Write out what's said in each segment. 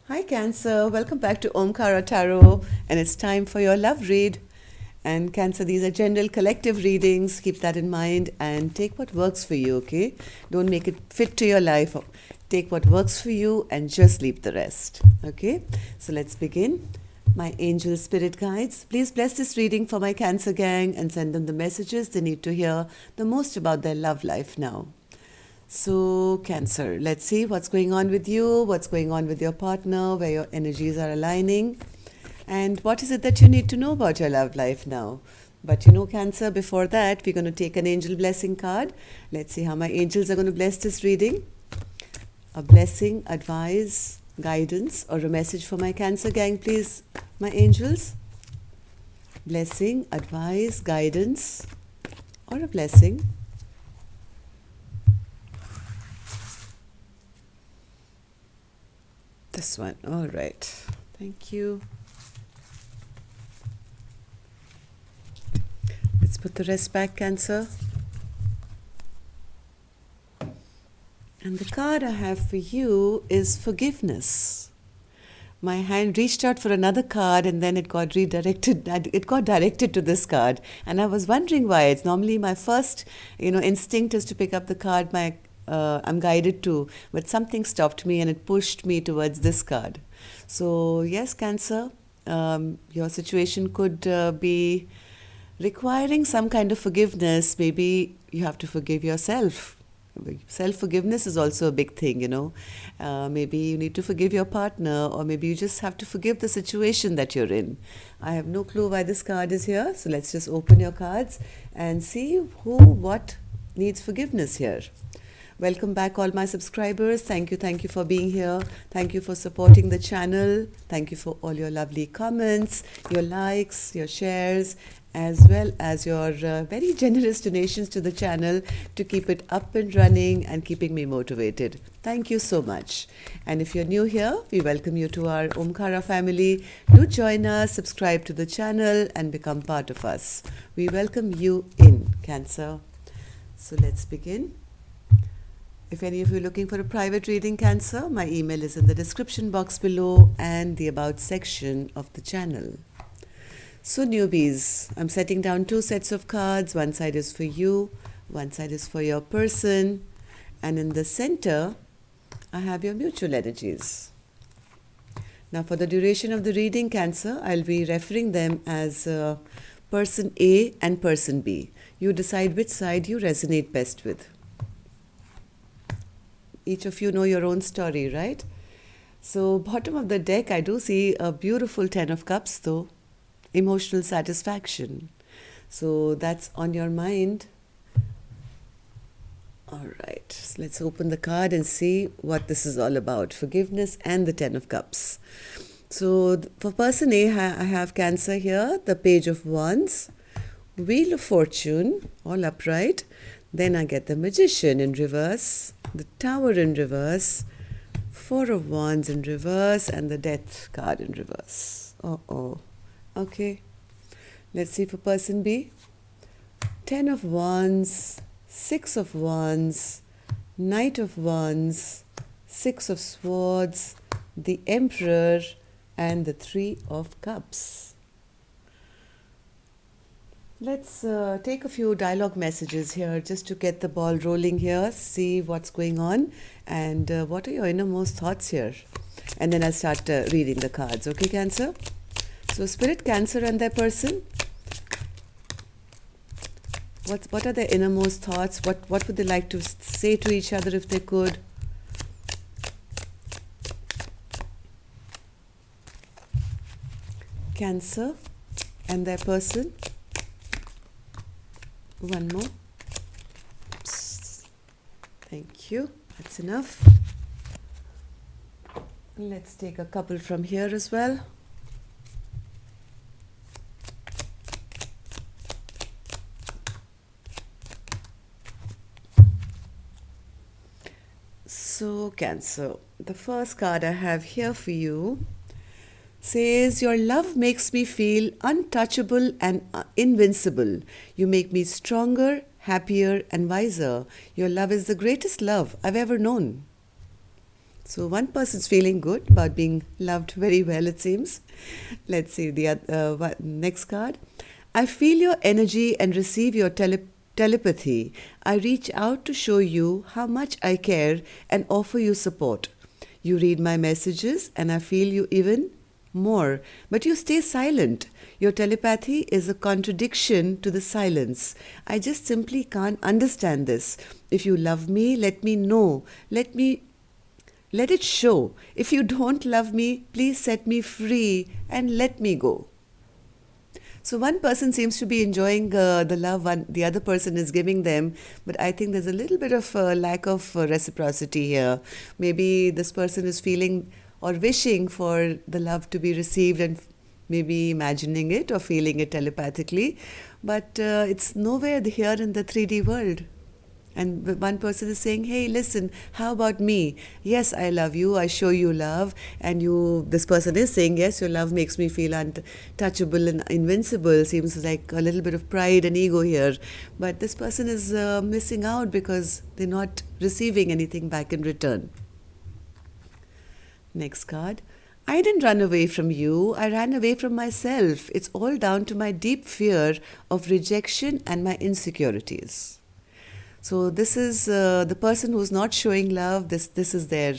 Hi, Cancer. Welcome back to Omkara Tarot, and it's time for your love read. And Cancer, these are general collective readings. Keep that in mind and take what works for you, okay? Don't make it fit to your life. Take what works for you and just leave the rest, okay? So let's begin. My angel spirit guides, please bless this reading for my Cancer gang and send them the messages they need to hear the most about their love life now. So, Cancer, let's see what's going on with you, what's going on with your partner, where your energies are aligning, and what is it that you need to know about your love life now. But Cancer, before that, we're going to take an angel blessing card. Let's see how my angels are going to bless this reading. A blessing, advice, guidance, or a message for my Cancer gang, please, my angels. Blessing, advice, guidance, or a blessing. This one. All right. Thank you. Let's put the rest back, Cancer. And the card I have for you is forgiveness. My hand reached out for another card and then it got redirected. It got directed to this card. And I was wondering why. It's normally my first, instinct is to pick up the card I'm guided to. But something stopped me and it pushed me towards this card. So, yes, Cancer, your situation could be requiring some kind of forgiveness. Maybe you have to forgive yourself. Self-forgiveness is also a big thing, maybe you need to forgive your partner, or maybe you just have to forgive the situation that you're in. I have no clue why this card is here, so let's just open your cards and see what needs forgiveness here. Welcome back, all my subscribers. Thank you for being here. Thank you for supporting the channel. Thank you for all your lovely comments, your likes, your shares, as well as your very generous donations to the channel to keep it up and running and keeping me motivated. Thank you so much. And if you're new here, we welcome you to our Omkara family. Do join us, subscribe to the channel, and become part of us. We welcome you in, Cancer. So let's begin. If any of you are looking for a private reading, Cancer, my email is in the description box below and the About section of the channel. So newbies, I'm setting down 2 sets of cards. One side is for you, one side is for your person. And in the center, I have your mutual energies. Now for the duration of the reading, Cancer, I'll be referring them as person A and person B. You decide which side you resonate best with. Each of you know your own story, right? So bottom of the deck, I do see a beautiful 10 of Cups though. Emotional satisfaction. So that's on your mind. All right, so let's open the card and see what this is all about. Forgiveness and the 10 of Cups. So for person A, I have Cancer here, the Page of Wands, Wheel of Fortune, all upright. Then I get the Magician in reverse, the Tower in reverse, 4 of Wands in reverse, and the Death card in reverse. Okay, let's see for person B. 10 of Wands, 6 of Wands, Knight of Wands, 6 of Swords, the Emperor, and the 3 of Cups. Let's take a few dialogue messages here just to get the ball rolling here, see what's going on, and what are your innermost thoughts here. And then I'll start reading the cards, okay, Cancer? So Spirit, Cancer and their person, what are their innermost thoughts? What would they like to say to each other if they could? Cancer and their person. One more. Oops. Thank you. That's enough. Let's take a couple from here as well. So, Cancer, the first card I have here for you says, your love makes me feel untouchable and invincible. You make me stronger, happier, and wiser. Your love is the greatest love I've ever known. So one person's feeling good about being loved very well, it seems. Let's see the next card. I feel your energy and receive your telepathy. I reach out to show you how much I care and offer you support. You read my messages and I feel you even more, but you stay silent. Your telepathy is a contradiction to the silence. I just simply can't understand this. If you love me, let me know. Let it show. If you don't love me, please set me free and let me go. So one person seems to be enjoying the love the other person is giving them, but I think there's a little bit of lack of reciprocity here. Maybe this person is feeling or wishing for the love to be received and maybe imagining it or feeling it telepathically, but it's nowhere here in the 3D world. And one person is saying, hey, listen, how about me? Yes, I love you. I show you love. And this person is saying, yes, your love makes me feel untouchable and invincible. Seems like a little bit of pride and ego here. But this person is missing out because they're not receiving anything back in return. Next card. I didn't run away from you. I ran away from myself. It's all down to my deep fear of rejection and my insecurities. So this is the person who's not showing love. This is their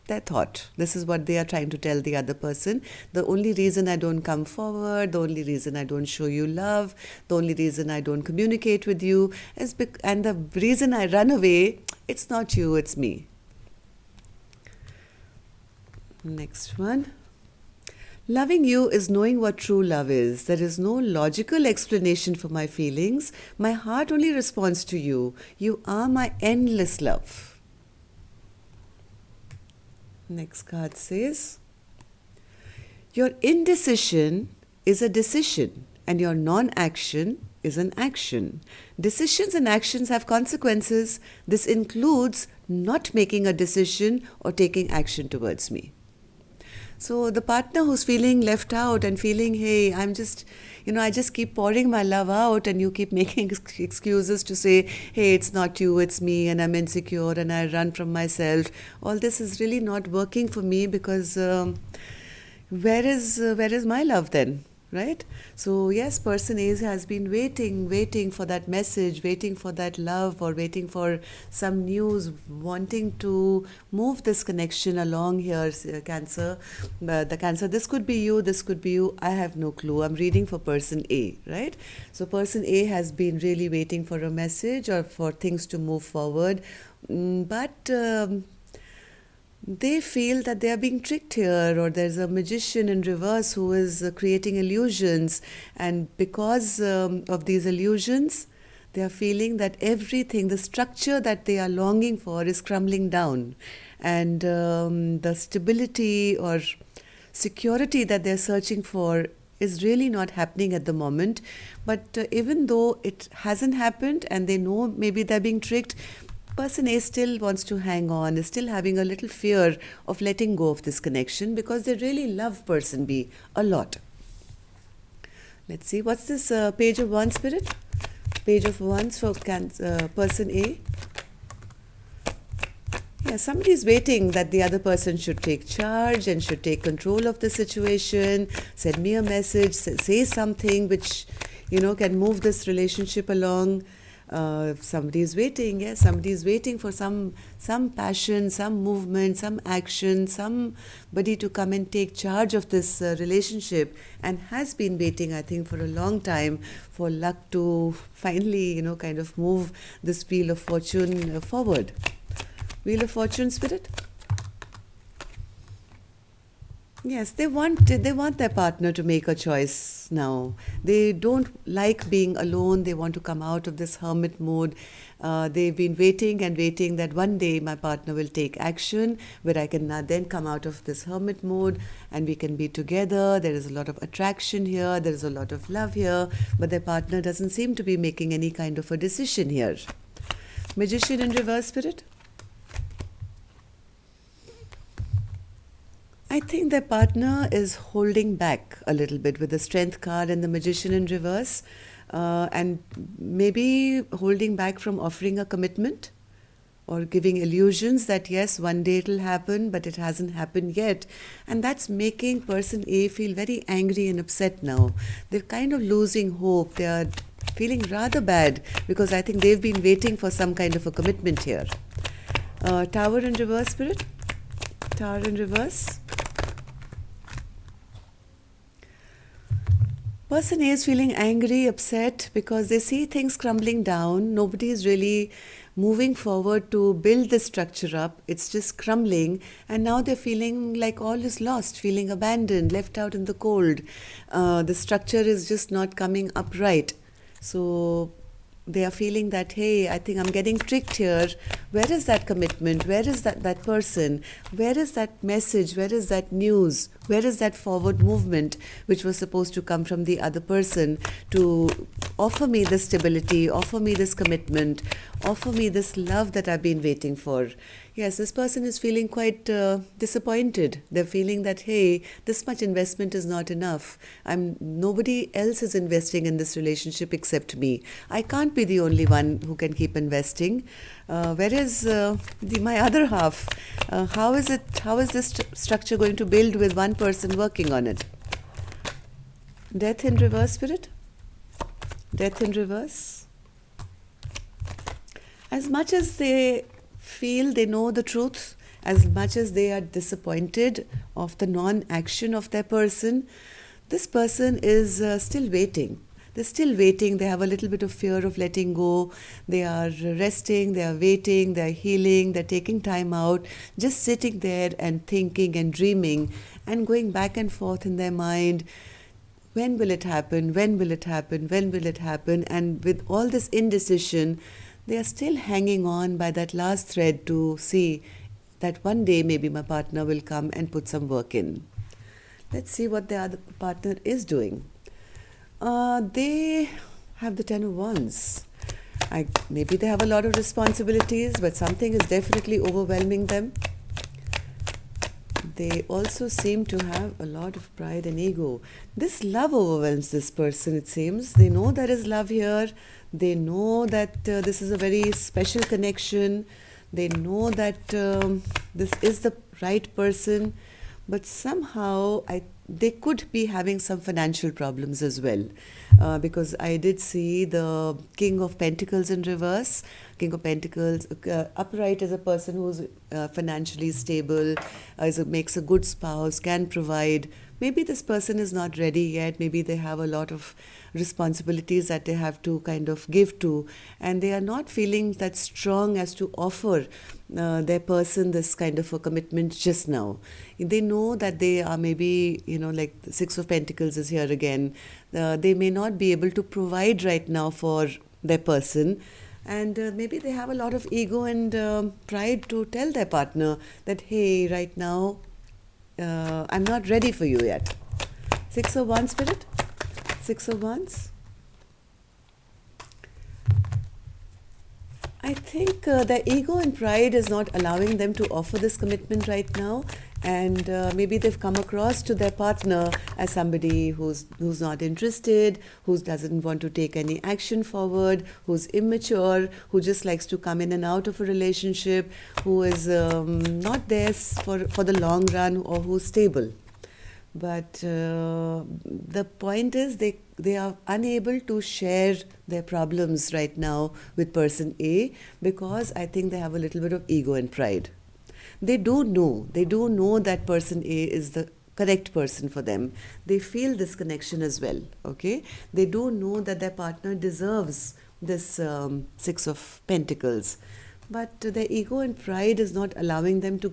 thought. This is what they are trying to tell the other person. The only reason I don't come forward, the only reason I don't show you love, the only reason I don't communicate with you and the reason I run away, it's not you, it's me. Next one. Loving you is knowing what true love is. There is no logical explanation for my feelings. My heart only responds to you. You are my endless love. Next card says, your indecision is a decision and your non-action is an action. Decisions and actions have consequences. This includes not making a decision or taking action towards me. So the partner who's feeling left out and feeling, hey, I just keep pouring my love out and you keep making excuses to say, hey, it's not you, it's me, and I'm insecure and I run from myself. All this is really not working for me because where is my love then? Right? So yes, person A has been waiting for that message, waiting for that love, or waiting for some news, wanting to move this connection along here, Cancer. The Cancer, this could be you, this could be you. I have no clue. I'm reading for person A, right? So person A has been really waiting for a message or for things to move forward, but they feel that they are being tricked here, or there's a magician in reverse who is creating illusions, and because of these illusions, they are feeling that everything, the structure that they are longing for, is crumbling down, and the stability or security that they're searching for is really not happening at the moment. But even though it hasn't happened and they know maybe they're being tricked, person A still wants to hang on, is still having a little fear of letting go of this connection because they really love person B a lot. Let's see, what's this page of wands, Spirit? Page of wands for person A. Yeah, somebody is waiting that the other person should take charge and should take control of the situation, send me a message, say something which, can move this relationship along. Somebody is waiting, yes, somebody is waiting for some passion, some movement, some action, somebody to come and take charge of this relationship, and has been waiting, I think, for a long time for luck to finally, kind of move this wheel of fortune forward. Wheel of Fortune, Spirit? Yes, they want their partner to make a choice now. They don't like being alone. They want to come out of this hermit mode. They've been waiting and waiting that one day my partner will take action where I can then come out of this hermit mode and we can be together. There is a lot of attraction here. There is a lot of love here. But their partner doesn't seem to be making any kind of a decision here. Magician in reverse, Spirit? I think their partner is holding back a little bit with the Strength card and the Magician in reverse, and maybe holding back from offering a commitment or giving illusions that yes, one day it'll happen, but it hasn't happened yet. And that's making person A feel very angry and upset now. They're kind of losing hope. They are feeling rather bad because I think they've been waiting for some kind of a commitment here. Tower in reverse, Spirit. Tower in reverse. Person A is feeling angry, upset because they see things crumbling down. Nobody is really moving forward to build the structure up. It's just crumbling, and now they're feeling like all is lost, feeling abandoned, left out in the cold. The structure is just not coming up right. So they are feeling that, hey, I think I'm getting tricked here. Where is that commitment? Where is that person? Where is that message? Where is that news? Where is that forward movement which was supposed to come from the other person to offer me this stability, offer me this commitment, offer me this love that I've been waiting for? Yes, this person is feeling quite disappointed. They're feeling that, hey, this much investment is not enough. Nobody else is investing in this relationship except me. I can't be the only one who can keep investing. Where is my other half? How is this structure going to build with one person working on it? Death in reverse, Spirit. Death in reverse. As much as they feel they know the truth, as much as they are disappointed of the non-action of their person, this person is still waiting. They're still waiting. They have a little bit of fear of letting go. They are resting, they are waiting, they are healing, they're taking time out, just sitting there and thinking and dreaming and going back and forth in their mind. When will it happen? When will it happen? When will it happen? And with all this indecision, they are still hanging on by that last thread to see that one day maybe my partner will come and put some work in. Let's see what the other partner is doing. They have the Ten of Wands. Maybe they have a lot of responsibilities, but something is definitely overwhelming them. They also seem to have a lot of pride and ego. This love overwhelms this person, it seems. They know there is love here. They know that this is a very special connection. They know that this is the right person. But somehow they could be having some financial problems as well. Because I did see the King of Pentacles in reverse. King of Pentacles, upright is a person who's financially stable, makes a good spouse, can provide. Maybe this person is not ready yet. Maybe they have a lot of responsibilities that they have to kind of give to, and they are not feeling that strong as to offer their person this kind of a commitment just now. They know that they are maybe, like the Six of Pentacles is here again. They may not be able to provide right now for their person. And maybe they have a lot of ego and pride to tell their partner that, hey, right now, I'm not ready for you yet. Six of Wands, Spirit. Six of Wands. I think their ego and pride is not allowing them to offer this commitment right now. And maybe they've come across to their partner as somebody who's not interested, who doesn't want to take any action forward, who's immature, who just likes to come in and out of a relationship, who is not there for the long run, or who's stable. But the point is they are unable to share their problems right now with person A because I think they have a little bit of ego and pride. They do know that person A is the correct person for them. They feel this connection as well, okay? They do know that their partner deserves this Six of Pentacles. But their ego and pride is not allowing them to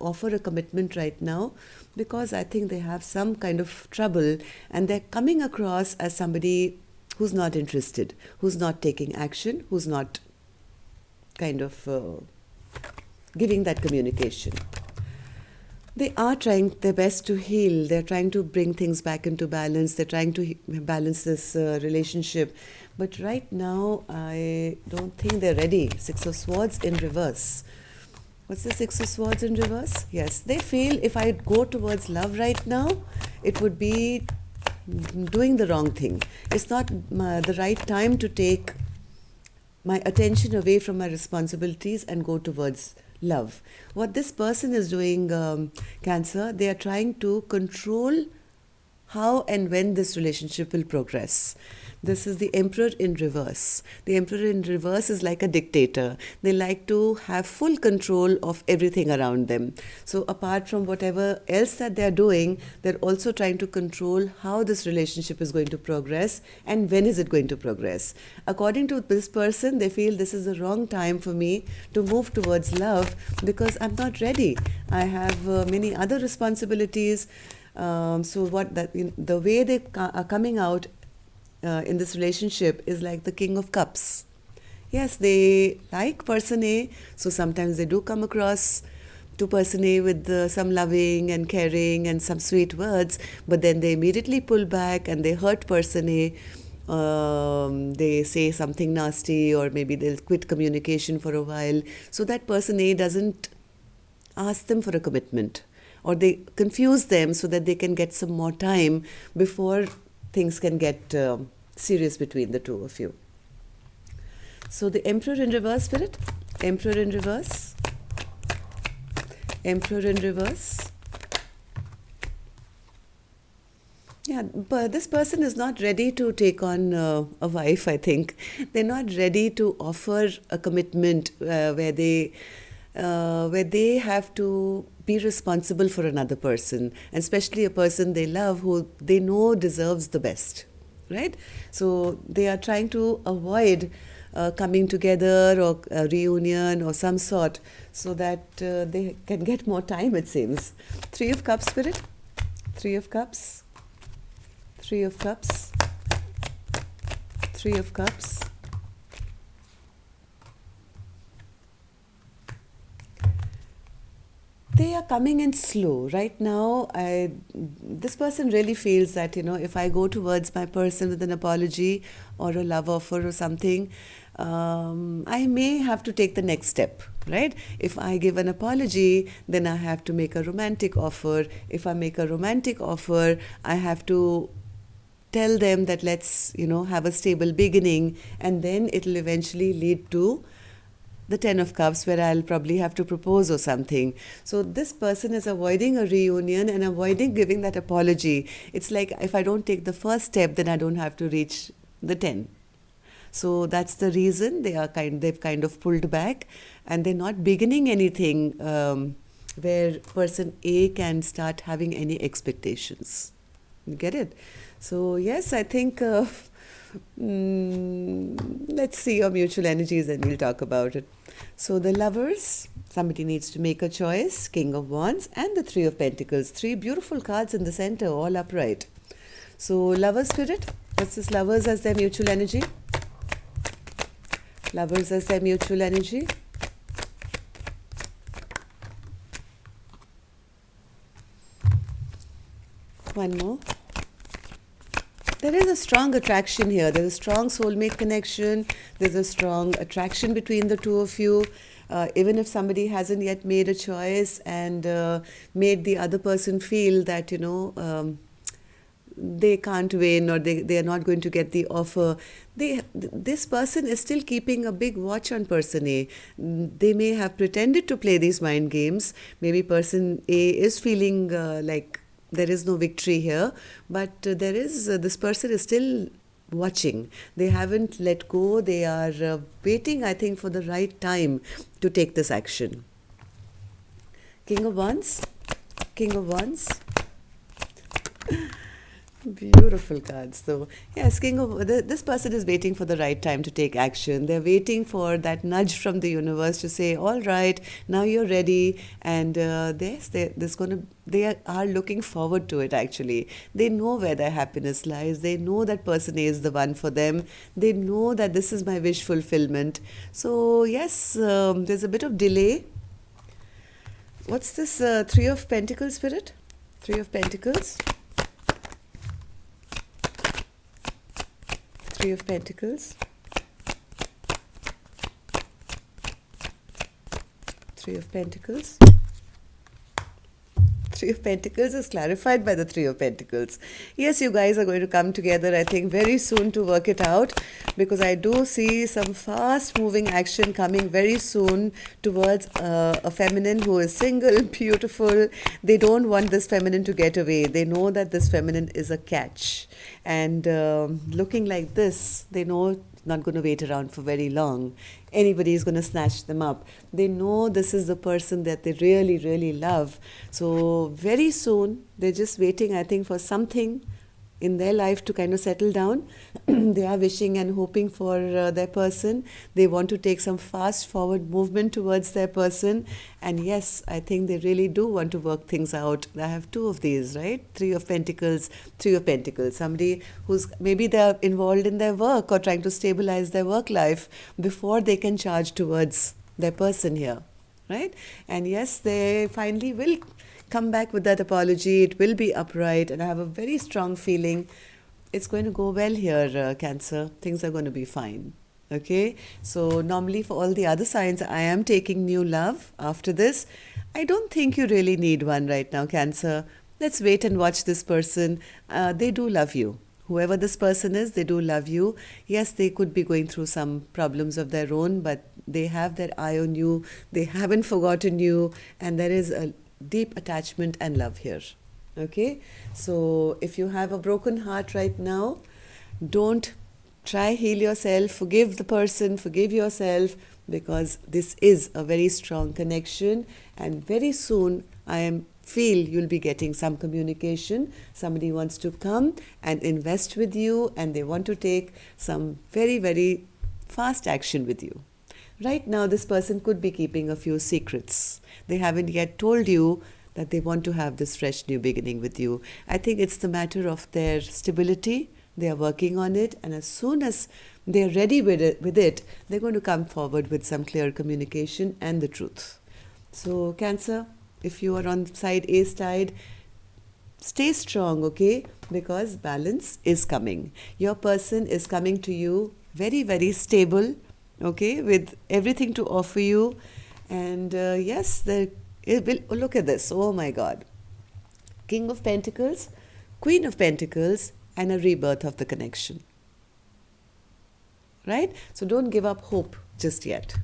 offer a commitment right now because I think they have some kind of trouble and they're coming across as somebody who's not interested, who's not taking action, who's not kind of giving that communication. They are trying their best to heal. They're trying to bring things back into balance. They're trying to balance this relationship. But right now, I don't think they're ready. Six of Swords in reverse. What's the Six of Swords in reverse? Yes, they feel if I go towards love right now, it would be doing the wrong thing. It's not the right time to take my attention away from my responsibilities and go towards love. What this person is doing, Cancer, they are trying to control how and when this relationship will progress. This is the Emperor in reverse. The Emperor in reverse is like a dictator. They like to have full control of everything around them. So apart from whatever else that they're doing, they're also trying to control how this relationship is going to progress and when is it going to progress. According to this person, they feel this is the wrong time for me to move towards love because I'm not ready. I have many other responsibilities. So the way they are coming out in this relationship is like the King of Cups. Yes, they like person A, so sometimes they do come across to person A with some loving and caring and some sweet words, but then they immediately pull back and they hurt person A. They say something nasty, or maybe they'll quit communication for a while, so that person A doesn't ask them for a commitment, or they confuse them so that they can get some more time before things can get serious between the two of you. So the Emperor in reverse, Spirit, Emperor in reverse, Emperor in reverse. Yeah, but this person is not ready to take on a wife, I think. They're not ready to offer a commitment where they have to be responsible for another person, and especially a person they love who they know deserves the best, right? So they are trying to avoid coming together or a reunion or some sort so that they can get more time, it seems. Three of Cups, Spirit. Three of Cups. Three of Cups. Three of Cups. They are coming in slow. Right now, this person really feels that, if I go towards my person with an apology or a love offer or something, I may have to take the next step, right? If I give an apology, then I have to make a romantic offer. If I make a romantic offer, I have to tell them that let's, have a stable beginning, and then it'll eventually lead to the Ten of Cups, where I'll probably have to propose or something. So this person is avoiding a reunion and avoiding giving that apology. It's like if I don't take the first step, then I don't have to reach the 10. So that's the reason they've kind of pulled back, and they're not beginning anything where person A can start having any expectations. You get it? So yes, I think let's see your mutual energies and we'll talk about it. So the Lovers, somebody needs to make a choice. King of Wands and the Three of Pentacles. Three beautiful cards in the center, all upright. So Lover Spirit, what's this Lovers as their mutual energy? Lovers as their mutual energy. One more. There is a strong attraction here. There's a strong soulmate connection. There's a strong attraction between the two of you. Even if somebody hasn't yet made a choice and made the other person feel that, they can't win, or they are not going to get the offer, this person is still keeping a big watch on person A. They may have pretended to play these mind games. Maybe person A is feeling like there is no victory here, but there is this person is still watching. They haven't let go. They are waiting, I think, for the right time to take this action. King of Wands. King of Wands. Beautiful cards, though. Yes, this person is waiting for the right time to take action. They're waiting for that nudge from the universe to say, all right, now you're ready. And they are looking forward to it, actually. They know where their happiness lies. They know that person A is the one for them. They know that this is my wish fulfillment. So, yes, there's a bit of delay. What's this Three of Pentacles, Spirit? Three of Pentacles. Three of Pentacles. Three of Pentacles. Three of Pentacles is clarified by the Three of Pentacles. Yes, you guys are going to come together, I think, very soon to work it out, because I do see some fast moving action coming very soon towards a feminine who is single, beautiful. They don't want this feminine to get away. They know that this feminine is a catch. And looking like this, they know not going to wait around for very long. Anybody is going to snatch them up. They know this is the person that they really, really love. So very soon, they're just waiting, I think, for something in their life to kind of settle down. They are wishing and hoping for their person. They want to take some fast forward movement towards their person. And yes, I think they really do want to work things out. I have two of these, right? Three of Pentacles, Three of Pentacles. Somebody who's maybe they're involved in their work or trying to stabilize their work life before they can charge towards their person here, right? And yes, they finally will come back with that apology. It will be upright, and I have a very strong feeling it's going to go well here, Cancer. Things are going to be fine. Okay, so normally for all the other signs, I am taking new love after this. I don't think you really need one right now, Cancer. Let's wait and watch this person. They do love you. Whoever this person is, they do love you. Yes, they could be going through some problems of their own, but they have their eye on you. They haven't forgotten you, and there is a deep attachment and love here. Okay, so if you have a broken heart right now, don't try heal yourself. Forgive the person, forgive yourself, because this is a very strong connection, and very soon I feel you'll be getting some communication. Somebody wants to come and invest with you, and they want to take some very, very fast action with you. Right now, this person could be keeping a few secrets. They haven't yet told you that they want to have this fresh new beginning with you. I think it's the matter of their stability. They are working on it, and as soon as they're ready with it, they're going to come forward with some clear communication and the truth. So, Cancer, if you are on side A side, stay strong, okay? Because balance is coming. Your person is coming to you very, very stable, okay, with everything to offer you. And yes, it will, look at this. Oh my God. King of Pentacles, Queen of Pentacles, and a rebirth of the connection. Right? So don't give up hope just yet.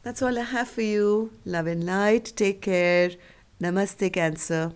That's all I have for you. Love and light. Take care. Namaste, Cancer.